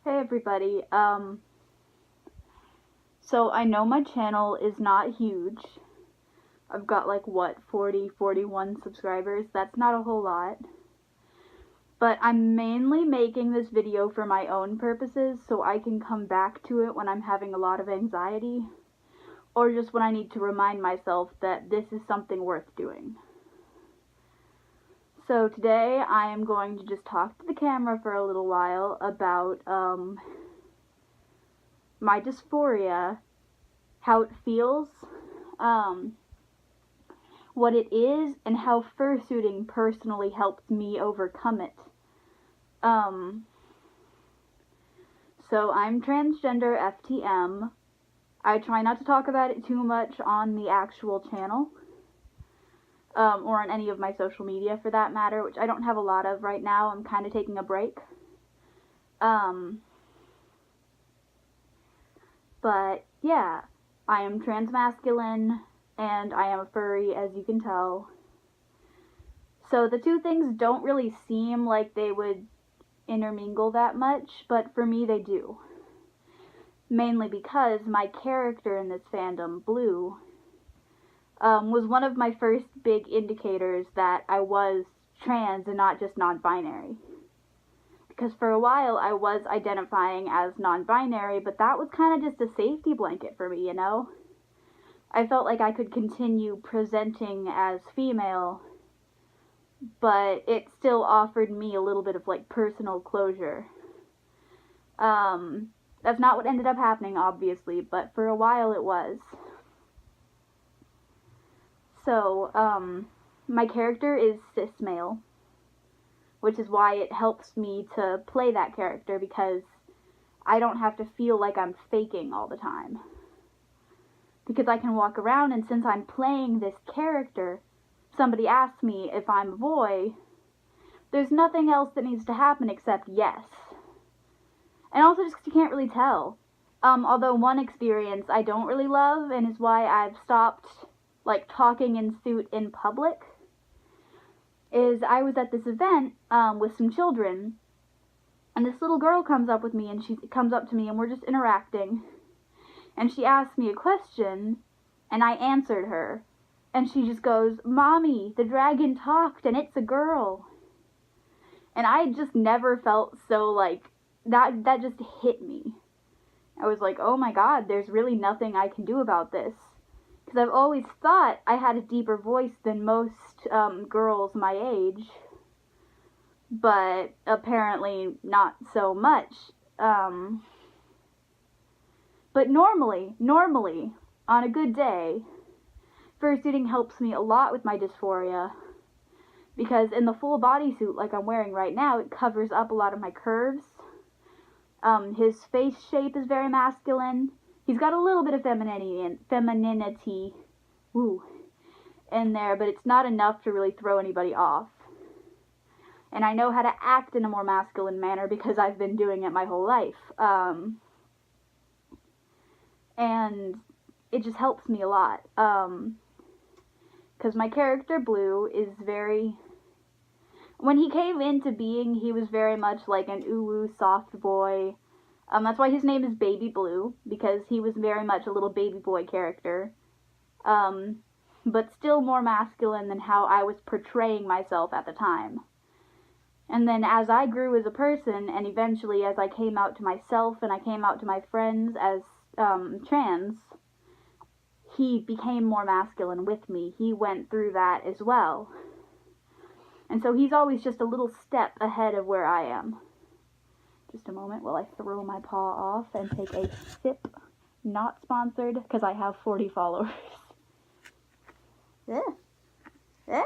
Hey everybody, so I know my channel is not huge. I've got like, 41 subscribers. That's not a whole lot. But I'm mainly making this video for my own purposes so I can come back to it when I'm having a lot of anxiety, or just when I need to remind myself that this is something worth doing. So today I am going to just talk to the camera for a little while about, my dysphoria, how it feels, what it is, and how fursuiting personally helped me overcome it. So I'm transgender FTM. I try not to talk about it too much on the actual channel, or on any of my social media for that matter, which I don't have a lot of right now. I'm kind of taking a break. But yeah, I am transmasculine, and I am a furry, as you can tell. So the two things don't really seem like they would intermingle that much, but for me they do. Mainly because my character in this fandom, Blue, was one of my first big indicators that I was trans and not just non-binary. Because for a while I was identifying as non-binary, but that was kind of just a safety blanket for me, you know? I felt like I could continue presenting as female, but it still offered me a little bit of, like, personal closure. That's not what ended up happening, obviously, but for a while it was. So, my character is cis male, which is why it helps me to play that character, because I don't have to feel like I'm faking all the time. Because I can walk around, and since I'm playing this character, somebody asks me if I'm a boy, there's nothing else that needs to happen except yes. And also just 'cause you can't really tell. Although one experience I don't really love, and is why I've stopped, like, talking in suit in public, is I was at this event, with some children, and this little girl comes up to me, and we're just interacting, and she asked me a question, and I answered her, and she just goes, "Mommy, the dragon talked, and it's a girl." And I just never felt so, like, that just hit me. I was like, oh my god, there's really nothing I can do about this. Because I've always thought I had a deeper voice than most girls my age, but apparently not so much. But normally, on a good day, fursuiting helps me a lot with my dysphoria, because in the full bodysuit like I'm wearing right now, it covers up a lot of my curves. His face shape is very masculine. He's got a little bit of femininity, in there, but it's not enough to really throw anybody off. And I know how to act in a more masculine manner because I've been doing it my whole life. And it just helps me a lot. Because my character, Blue, is very... When he came into being, he was very much like an ooh-woo soft boy. That's why his name is Baby Blue, because he was very much a little baby boy character. But still more masculine than how I was portraying myself at the time. And then as I grew as a person, and eventually as I came out to myself and I came out to my friends as trans, he became more masculine with me. He went through that as well. And so he's always just a little step ahead of where I am. Just a moment while I throw my paw off and take a sip. Not sponsored, because I have 40 followers. Yeah. Yeah.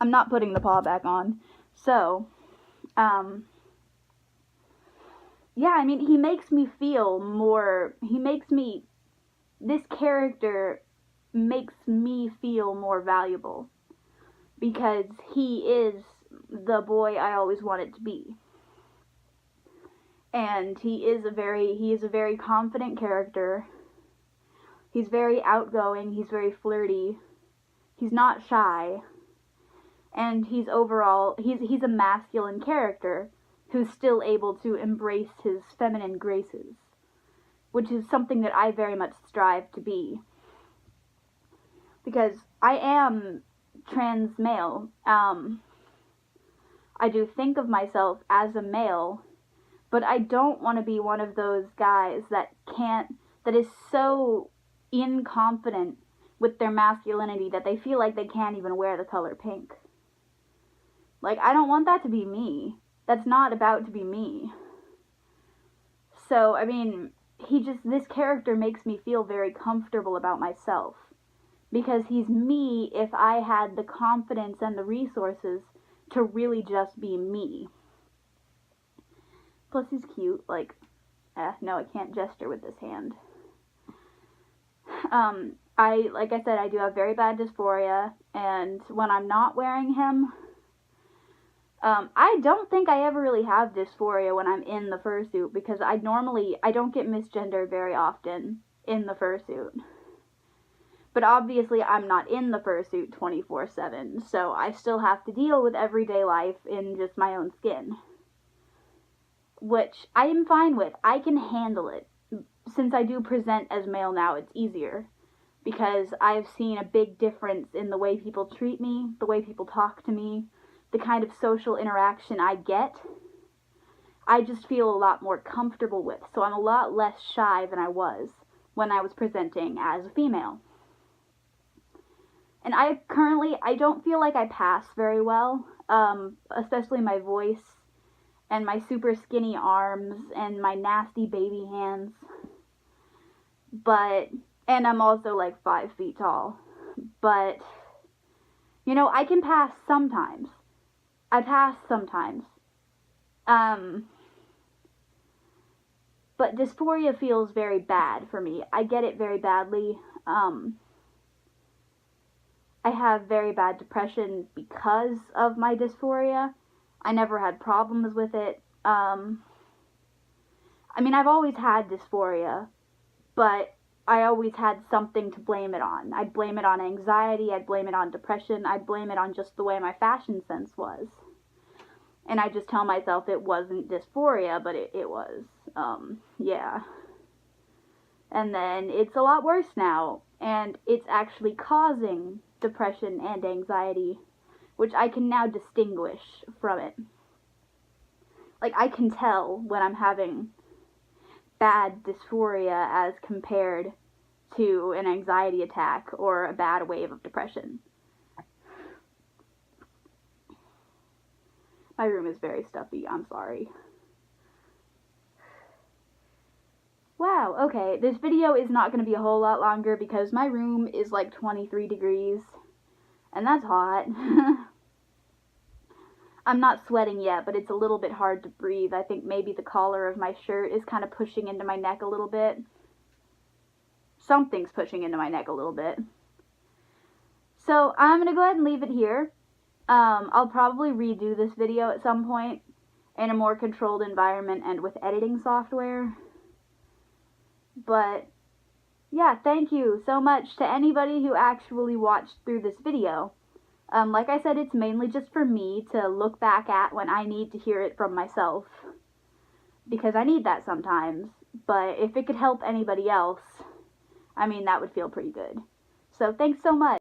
I'm not putting the paw back on. So, yeah, I mean, he makes me feel more, this character makes me feel more valuable, because he is the boy I always wanted to be. And he is a very confident character. He's very outgoing, he's very flirty, He's not shy. And he's a masculine character who's still able to embrace his feminine graces, which is something that I very much strive to be. Because I am trans male. I do think of myself as a male, but I don't want to be one of those guys that is so inconfident with their masculinity that they feel like they can't even wear the color pink. Like, I don't want that to be me. That's not about to be me. So, I mean, this character makes me feel very comfortable about myself. Because he's me if I had the confidence and the resources to really just be me. Plus he's cute, like, no, I can't gesture with this hand. Like I said, I do have very bad dysphoria, and when I'm not wearing him, I don't think I ever really have dysphoria when I'm in the fursuit, because I don't get misgendered very often in the fursuit. But obviously I'm not in the fursuit 24/7, so I still have to deal with everyday life in just my own skin. Which I am fine with. I can handle it. Since I do present as male now, it's easier. Because I've seen a big difference in the way people treat me, the way people talk to me, the kind of social interaction I get. I just feel a lot more comfortable with, so I'm a lot less shy than I was when I was presenting as a female. And I don't feel like I pass very well, especially my voice, and my super skinny arms, and my nasty baby hands. And I'm also like 5 feet tall. But, you know, I can pass sometimes. I pass sometimes. But dysphoria feels very bad for me. I get it very badly. I have very bad depression because of my dysphoria. I never had problems with it. I mean, I've always had dysphoria, but I always had something to blame it on. I'd blame it on anxiety, I'd blame it on depression, I'd blame it on just the way my fashion sense was. And I just tell myself it wasn't dysphoria, but it was. Yeah. And then it's a lot worse now, and it's actually causing depression and anxiety, which I can now distinguish from it. Like, I can tell when I'm having bad dysphoria as compared to an anxiety attack or a bad wave of depression. My room is very stuffy, I'm sorry. Wow, okay, this video is not going to be a whole lot longer because my room is like 23 degrees, and that's hot. I'm not sweating yet, but it's a little bit hard to breathe. I think maybe the collar of my shirt is kind of pushing into my neck a little bit. Something's pushing into my neck a little bit. So I'm going to go ahead and leave it here. I'll probably redo this video at some point in a more controlled environment and with editing software. But yeah, thank you so much to anybody who actually watched through this video. Like I said, it's mainly just for me to look back at when I need to hear it from myself. Because I need that sometimes. But if it could help anybody else, I mean, that would feel pretty good. So thanks so much.